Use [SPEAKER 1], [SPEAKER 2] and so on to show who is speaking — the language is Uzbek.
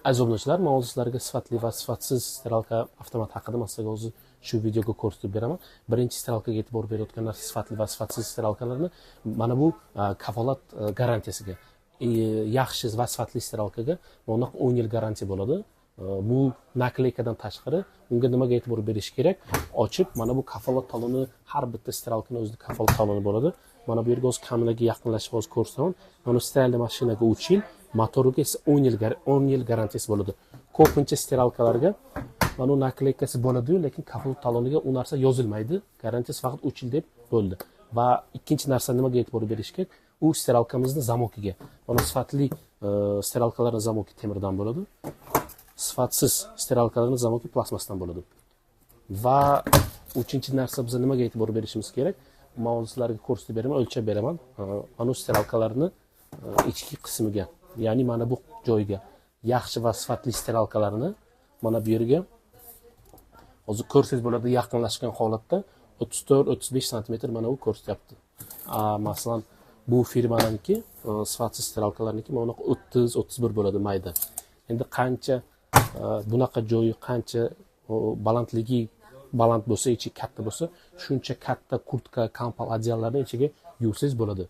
[SPEAKER 1] Aziz obunachilar, men sizlarga sifatli va sifatsiz steralka avtomat haqida sizlarga hozir shu videoga ko'rsatib beraman. Birinchi steralkaga e'tibor berayotganlar sifatli va sifatsiz steralkalarni mana bu kafolat garantiyasiga, yaxshi va sifatli steralkaga mana 10 yil garantiya bo'ladi. Bu nakleykadan tashqari unga nimaga e'tibor berish kerak? Ochib, mana bu kafolat taloni, har bitta steralkani o'zida kafolat taloni bo'ladi. Mana bu yerga o'z kameraga yaqinlashib hozir ko'rsataman. Mana steralli mashinaga 3 yil, motoriga esa 10 yil garantiyasi bo'ladi. Ko'pincha steralkalarga mana bu nakleykasi bo'ladi-yu, lekin kafolat taloniga u narsa yozilmaydi. Garantiyasi faqat 3 yil deb bo'ldi. Va ikkinchi narsa nimaga e'tibor berish kerak? U steralkamizning zamokiga. Mana sifatli steralkalarning zamoki temirdan bo'ladi. Sifatsiz steralkalarning zamoki plasmasdan bo'ladi. Va uchinchi narsa biz nimaga e'tibor berishimiz kerak? Men sizlarga ko'rsatib beraman, o'lchab beraman. Mana steralkalarni ichki qismiga, ya'ni mana bu joyga yaxshi va sifatli steralkalarni mana bu yerga hozir ko'rsangiz bo'ladi, yaqinlashgan holatda 34-35 sm mana bu ko'rsatyapti. Masalan, bu firmaniki sifatsiz steralkalarniki mana 30-31 bo'ladi mayda. Endi qancha bunaqa joyi qancha balandligi baland bo'lsa, ichi katta bo'lsa, shuncha katta kurtka, kampal, adyallarni ichiga yuvsangiz bo'ladi.